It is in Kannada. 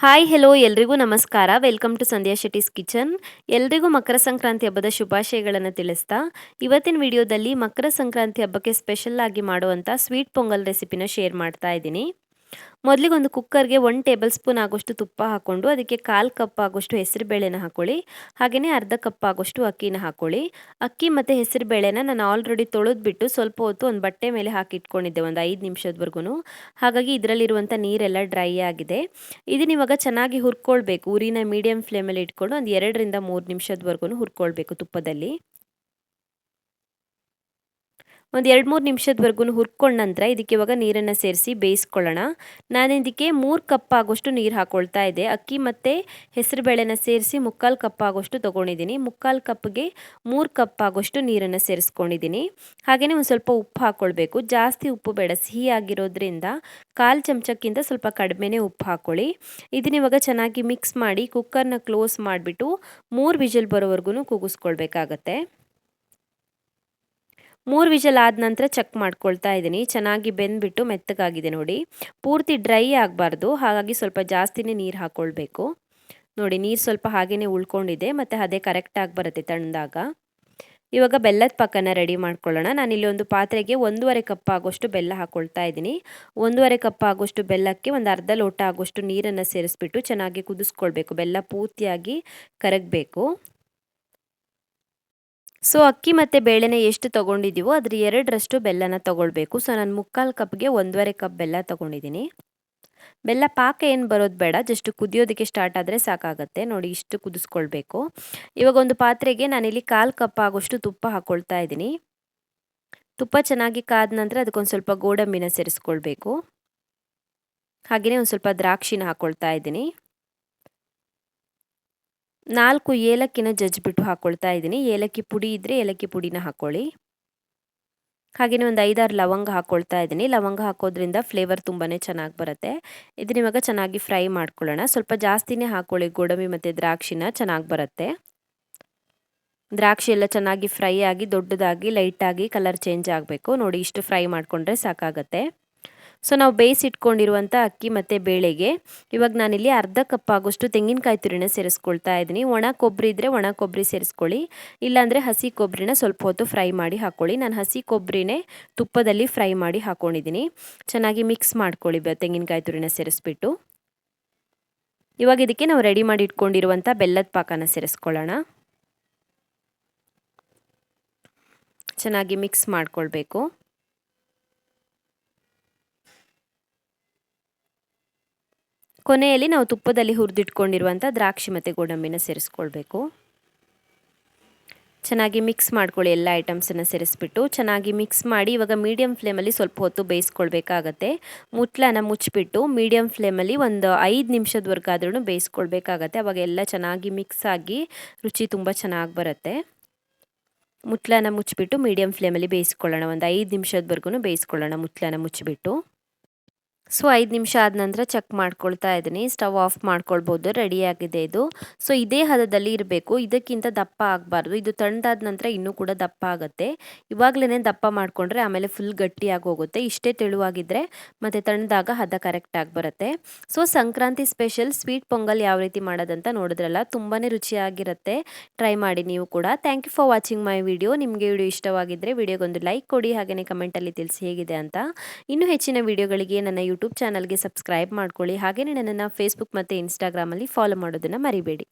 ಹಾಯ್ ಹೆಲೋ ಎಲ್ರಿಗೂ ನಮಸ್ಕಾರ. Welcome to Sandhya Shetty's kitchen. ಎಲ್ರಿಗೂ ಮಕರ ಸಂಕ್ರಾಂತಿ ಹಬ್ಬದ ಶುಭಾಶಯಗಳನ್ನು ತಿಳಿಸ್ತಾ ಇವತ್ತಿನ ವಿಡಿಯೋದಲ್ಲಿ ಮಕರ ಸಂಕ್ರಾಂತಿ ಹಬ್ಬಕ್ಕೆ ಸ್ಪೆಷಲ್ ಆಗಿ ಮಾಡುವಂಥ ಸ್ವೀಟ್ ಪೊಂಗಲ್ ರೆಸಿಪಿನ ಶೇರ್ ಮಾಡ್ತಾ ಇದ್ದೀನಿ. ಮೊದಲಿಗೆ ಒಂದು ಕುಕ್ಕರ್ಗೆ 1 ಟೇಬಲ್ ಸ್ಪೂನ್ ಆಗೋಷ್ಟು ತುಪ್ಪ ಹಾಕ್ಕೊಂಡು ಅದಕ್ಕೆ 1/4 ಕಪ್ ಆಗೋಷ್ಟು ಹೆಸರು ಬೇಳೆನ ಹಾಕೊಳ್ಳಿ. ಹಾಗೆಯೇ ಅರ್ಧ ಕಪ್ ಆಗೋಷ್ಟು ಅಕ್ಕಿನ ಹಾಕೊಳ್ಳಿ. ಅಕ್ಕಿ ಮತ್ತು ಹೆಸರು ಬೇಳೆನ ನಾನು ಆಲ್ರೆಡಿ ತೊಳೆದ್ಬಿಟ್ಟು ಸ್ವಲ್ಪ ಹೊತ್ತು ಒಂದು ಬಟ್ಟೆ ಮೇಲೆ ಹಾಕಿ ಇಟ್ಕೊಂಡಿದ್ದೆ ಒಂದು 5 ನಿಮಿಷದವರೆಗೂ. ಹಾಗಾಗಿ ಇದರಲ್ಲಿರುವಂಥ ನೀರೆಲ್ಲ ಡ್ರೈ ಆಗಿದೆ. ಇದನ್ನ ಇವಾಗ ಚೆನ್ನಾಗಿ ಹುರ್ಕೊಳ್ಬೇಕು. ಉರಿನ ಮೀಡಿಯಂ ಫ್ಲೇಮಲ್ಲಿ ಇಟ್ಕೊಂಡು ಒಂದು 2 ರಿಂದ 3 ನಿಮಿಷದವರೆಗೂ ಹುರ್ಕೊಳ್ಬೇಕು ತುಪ್ಪದಲ್ಲಿ. ಒಂದು 2-3 ನಿಮಿಷದವರೆಗೂ ಹುರ್ಕೊಂಡ ನಂತರ ಇದಕ್ಕೆ ಇವಾಗ ನೀರನ್ನು ಸೇರಿಸಿ ಬೇಯಿಸ್ಕೊಳ್ಳೋಣ. ನಾನು ಇದಕ್ಕೆ 3 ಕಪ್ ಆಗೋಷ್ಟು ನೀರು ಹಾಕ್ಕೊಳ್ತಾ ಇದ್ದೆ. ಅಕ್ಕಿ ಮತ್ತು ಹೆಸರು ಬೇಳೆನ ಸೇರಿಸಿ 3/4 ಕಪ್ ಆಗೋಷ್ಟು ತೊಗೊಂಡಿದ್ದೀನಿ. 3/4 ಕಪ್ಗೆ 3 ಕಪ್ ಆಗೋಷ್ಟು ನೀರನ್ನು ಸೇರಿಸ್ಕೊಂಡಿದ್ದೀನಿ. ಹಾಗೆಯೇ ಒಂದು ಸ್ವಲ್ಪ ಉಪ್ಪು ಹಾಕ್ಕೊಳ್ಬೇಕು. ಜಾಸ್ತಿ ಉಪ್ಪು ಬೇಡ, ಸಿಹಿ ಆಗಿರೋದ್ರಿಂದ 1/4 ಚಮಚಕ್ಕಿಂತ ಸ್ವಲ್ಪ ಕಡಿಮೆನೇ ಉಪ್ಪು ಹಾಕ್ಕೊಳ್ಳಿ. ಇದನ್ನ ಇವಾಗ ಚೆನ್ನಾಗಿ ಮಿಕ್ಸ್ ಮಾಡಿ ಕುಕ್ಕರ್ನ ಕ್ಲೋಸ್ ಮಾಡಿಬಿಟ್ಟು 3 ವಿಷಲ್ ಬರೋವರೆಗೂ ಕೂಗಿಸ್ಕೊಳ್ಬೇಕಾಗತ್ತೆ. 3 ವಿಷಲ್ ಆದ ನಂತರ ಚೆಕ್ ಮಾಡ್ಕೊಳ್ತಾ ಇದ್ದೀನಿ. ಚೆನ್ನಾಗಿ ಬೆಂದ್ಬಿಟ್ಟು ಮೆತ್ತಗಾಗಿದೆ ನೋಡಿ. ಪೂರ್ತಿ ಡ್ರೈ ಆಗಬಾರ್ದು, ಹಾಗಾಗಿ ಸ್ವಲ್ಪ ಜಾಸ್ತಿನೇ ನೀರು ಹಾಕ್ಕೊಳ್ಬೇಕು. ನೋಡಿ, ನೀರು ಸ್ವಲ್ಪ ಹಾಗೇ ಉಳ್ಕೊಂಡಿದೆ ಮತ್ತು ಅದೇ ಕರೆಕ್ಟಾಗಿ ಬರುತ್ತೆ ತಣ್ಣದಾಗ. ಇವಾಗ ಬೆಲ್ಲದ ಪಾಕನ ರೆಡಿ ಮಾಡ್ಕೊಳ್ಳೋಣ. ನಾನಿಲ್ಲಿ ಒಂದು ಪಾತ್ರೆಗೆ 1.5 ಕಪ್ ಆಗೋಷ್ಟು ಬೆಲ್ಲ ಹಾಕ್ಕೊಳ್ತಾ ಇದ್ದೀನಿ. 1.5 ಕಪ್ ಆಗೋಷ್ಟು ಬೆಲ್ಲಕ್ಕೆ ಒಂದು ಅರ್ಧ ಲೋಟ ಆಗೋಷ್ಟು ನೀರನ್ನು ಸೇರಿಸ್ಬಿಟ್ಟು ಚೆನ್ನಾಗಿ ಕುದಿಸ್ಕೊಳ್ಬೇಕು. ಬೆಲ್ಲ ಪೂರ್ತಿಯಾಗಿ ಕರಗಬೇಕು. ಸೊ ಅಕ್ಕಿ ಮತ್ತು ಬೇಳೆನ ಎಷ್ಟು ತೊಗೊಂಡಿದ್ದೀವೋ ಅದ್ರ 2ರಷ್ಟು ಬೆಲ್ಲನ ತೊಗೊಳ್ಬೇಕು. ಸೊ ನಾನು 3/4 ಕಪ್ಗೆ 1.5 ಕಪ್ ಬೆಲ್ಲ ತೊಗೊಂಡಿದ್ದೀನಿ. ಬೆಲ್ಲ ಪಾಕ ಏನು ಬರೋದು ಬೇಡ, ಜಸ್ಟ್ ಕುದಿಯೋದಕ್ಕೆ ಸ್ಟಾರ್ಟ್ ಆದರೆ ಸಾಕಾಗುತ್ತೆ. ನೋಡಿ, ಇಷ್ಟು ಕುದಿಸ್ಕೊಳ್ಬೇಕು. ಇವಾಗ ಒಂದು ಪಾತ್ರೆಗೆ ನಾನಿಲ್ಲಿ 1/4 ಕಪ್ ಆಗೋಷ್ಟು ತುಪ್ಪ ಹಾಕ್ಕೊಳ್ತಾ ಇದ್ದೀನಿ. ತುಪ್ಪ ಚೆನ್ನಾಗಿ ಕಾದ ನಂತರ ಅದಕ್ಕೊಂದು ಸ್ವಲ್ಪ ಗೋಡಂಬಿನ ಸೇರಿಸ್ಕೊಳ್ಬೇಕು. ಹಾಗೆಯೇ ಒಂದು ಸ್ವಲ್ಪ ದ್ರಾಕ್ಷಿನ ಹಾಕ್ಕೊಳ್ತಾ ಇದ್ದೀನಿ. 4 ಏಲಕ್ಕಿನ ಜಜ್ಜಿಬಿಟ್ಟು ಹಾಕ್ಕೊಳ್ತಾ ಇದ್ದೀನಿ. ಏಲಕ್ಕಿ ಪುಡಿ ಇದ್ದರೆ ಏಲಕ್ಕಿ ಪುಡಿನ ಹಾಕ್ಕೊಳ್ಳಿ. ಹಾಗೆಯೇ ಒಂದು 5-6 ಲವಂಗ ಹಾಕ್ಕೊಳ್ತಾ ಇದ್ದೀನಿ. ಲವಂಗ ಹಾಕೋದ್ರಿಂದ ಫ್ಲೇವರ್ ತುಂಬಾ ಚೆನ್ನಾಗಿ ಬರುತ್ತೆ. ಇದನ್ನ ಇವಾಗ ಚೆನ್ನಾಗಿ ಫ್ರೈ ಮಾಡ್ಕೊಳ್ಳೋಣ. ಸ್ವಲ್ಪ ಜಾಸ್ತಿನೇ ಹಾಕ್ಕೊಳ್ಳಿ, ಗೋಡಂಬಿ ಮತ್ತು ದ್ರಾಕ್ಷಿನ, ಚೆನ್ನಾಗಿ ಬರುತ್ತೆ. ದ್ರಾಕ್ಷಿ ಎಲ್ಲ ಚೆನ್ನಾಗಿ ಫ್ರೈ ಆಗಿ ದೊಡ್ಡದಾಗಿ ಲೈಟಾಗಿ ಕಲರ್ ಚೇಂಜ್ ಆಗಬೇಕು. ನೋಡಿ, ಇಷ್ಟು ಫ್ರೈ ಮಾಡಿಕೊಂಡ್ರೆ ಸಾಕಾಗತ್ತೆ. ಸೊ ನಾವು ಬೇಯಿಸಿಟ್ಕೊಂಡಿರುವಂಥ ಅಕ್ಕಿ ಮತ್ತು ಬೇಳೆಗೆ ಇವಾಗ ನಾನಿಲ್ಲಿ ಅರ್ಧ ಕಪ್ ಆಗೋಷ್ಟು ತೆಂಗಿನಕಾಯಿ ತುರಿನ ಸೇರಿಸ್ಕೊಳ್ತಾ ಇದ್ದೀನಿ. ಒಣ ಕೊಬ್ಬರಿ ಇದ್ದರೆ ಒಣ ಕೊಬ್ಬರಿ ಸೇರಿಸ್ಕೊಳ್ಳಿ, ಇಲ್ಲಾಂದರೆ ಹಸಿ ಕೊಬ್ಬರಿನ ಸ್ವಲ್ಪ ಹೊತ್ತು ಫ್ರೈ ಮಾಡಿ ಹಾಕ್ಕೊಳ್ಳಿ. ನಾನು ಹಸಿ ಕೊಬ್ಬರಿನೇ ತುಪ್ಪದಲ್ಲಿ ಫ್ರೈ ಮಾಡಿ ಹಾಕ್ಕೊಂಡಿದ್ದೀನಿ. ಚೆನ್ನಾಗಿ ಮಿಕ್ಸ್ ಮಾಡ್ಕೊಳ್ಳಿ ತೆಂಗಿನಕಾಯಿ ತುರಿನ ಸೇರಿಸ್ಬಿಟ್ಟು. ಇವಾಗ ಇದಕ್ಕೆ ನಾವು ರೆಡಿ ಮಾಡಿ ಇಟ್ಕೊಂಡಿರುವಂಥ ಬೆಲ್ಲದ ಪಾಕನ ಸೇರಿಸ್ಕೊಳ್ಳೋಣ. ಚೆನ್ನಾಗಿ ಮಿಕ್ಸ್ ಮಾಡ್ಕೊಳ್ಬೇಕು. ಕೊನೆಯಲ್ಲಿ ನಾವು ತುಪ್ಪದಲ್ಲಿ ಹುರಿದಿಟ್ಕೊಂಡಿರುವಂಥ ದ್ರಾಕ್ಷಿ ಮತ್ತು ಗೋಡಂಬಿನ ಸೇರಿಸ್ಕೊಳ್ಬೇಕು. ಚೆನ್ನಾಗಿ ಮಿಕ್ಸ್ ಮಾಡ್ಕೊಳ್ಳಿ. ಎಲ್ಲ ಐಟಮ್ಸನ್ನು ಸೇರಿಸ್ಬಿಟ್ಟು ಚೆನ್ನಾಗಿ ಮಿಕ್ಸ್ ಮಾಡಿ ಇವಾಗ ಮೀಡಿಯಮ್ ಫ್ಲೇಮಲ್ಲಿ ಸ್ವಲ್ಪ ಹೊತ್ತು ಬೇಯಿಸ್ಕೊಳ್ಬೇಕಾಗತ್ತೆ. ಮುಟ್ಲನ ಮುಚ್ಚಿಬಿಟ್ಟು ಮೀಡಿಯಮ್ ಫ್ಲೇಮಲ್ಲಿ ಒಂದು 5 ನಿಮಿಷದವರೆಗಾದ್ರೂ ಬೇಯಿಸ್ಕೊಳ್ಬೇಕಾಗತ್ತೆ. ಅವಾಗ ಎಲ್ಲ ಚೆನ್ನಾಗಿ ಮಿಕ್ಸ್ ಆಗಿ ರುಚಿ ತುಂಬ ಚೆನ್ನಾಗಿ ಬರುತ್ತೆ. ಮುಟ್ಲನ ಮುಚ್ಚಿಬಿಟ್ಟು ಮೀಡಿಯಮ್ ಫ್ಲೇಮಲ್ಲಿ ಬೇಯಿಸ್ಕೊಳ್ಳೋಣ. ಒಂದು 5 ನಿಮಿಷದವರೆಗೂ ಬೇಯಿಸ್ಕೊಳ್ಳೋಣ ಮುಟ್ಲನ ಮುಚ್ಚಿಬಿಟ್ಟು. ಸೊ 5 ನಿಮಿಷ ಆದ ನಂತರ ಚೆಕ್ ಮಾಡ್ಕೊಳ್ತಾ ಇದ್ದೀನಿ. ಸ್ಟವ್ ಆಫ್ ಮಾಡ್ಕೊಳ್ಬೋದು. ರೆಡಿಯಾಗಿದೆ ಇದು. ಸೊ ಇದೇ ಹದದಲ್ಲಿ ಇರಬೇಕು, ಇದಕ್ಕಿಂತ ದಪ್ಪ ಆಗಬಾರ್ದು. ಇದು ತಣ್ಣದಾದ ನಂತರ ಇನ್ನೂ ಕೂಡ ದಪ್ಪ ಆಗುತ್ತೆ. ಇವಾಗಲೇ ದಪ್ಪ ಮಾಡಿಕೊಂಡ್ರೆ ಆಮೇಲೆ ಫುಲ್ ಗಟ್ಟಿಯಾಗಿ ಹೋಗುತ್ತೆ. ಇಷ್ಟೇ ತೆಳುವಾಗಿದ್ದರೆ ಮತ್ತು ತಣ್ಣದಾಗ ಹದ ಕರೆಕ್ಟಾಗಿ ಬರುತ್ತೆ. So Sankranti special sweet pongal ಯಾವ ರೀತಿ ಮಾಡೋದಂತ ನೋಡಿದ್ರಲ್ಲ, ತುಂಬಾ ರುಚಿಯಾಗಿರುತ್ತೆ. ಟ್ರೈ ಮಾಡಿ ನೀವು ಕೂಡ. Thank you for watching my video. ನಿಮಗೆ ವಿಡಿಯೋ ಇಷ್ಟವಾಗಿದ್ದರೆ ವಿಡಿಯೋಗೊಂದು ಲೈಕ್ ಕೊಡಿ, ಹಾಗೆಯೇ ಕಮೆಂಟಲ್ಲಿ ತಿಳಿಸಿ ಹೇಗಿದೆ ಅಂತ. ಇನ್ನೂ ಹೆಚ್ಚಿನ ವಿಡಿಯೋಗಳಿಗೆ ನನ್ನ ಯೂಟ್ಯೂಬ್ ಚಾನಲ್ಗೆ ಸಬ್ಸ್ಕ್ರೈಬ್ ಮಾಡ್ಕೊಳ್ಳಿ. ಹಾಗೆಯೇ ನನ್ನನ್ನು ಫೇಸ್ಬುಕ್ ಮತ್ತು ಇನ್ಸ್ಟಾಗ್ರಾಮಲ್ಲಿ ಫಾಲೋ ಮಾಡೋದನ್ನು ಮರಿಬೇಡಿ.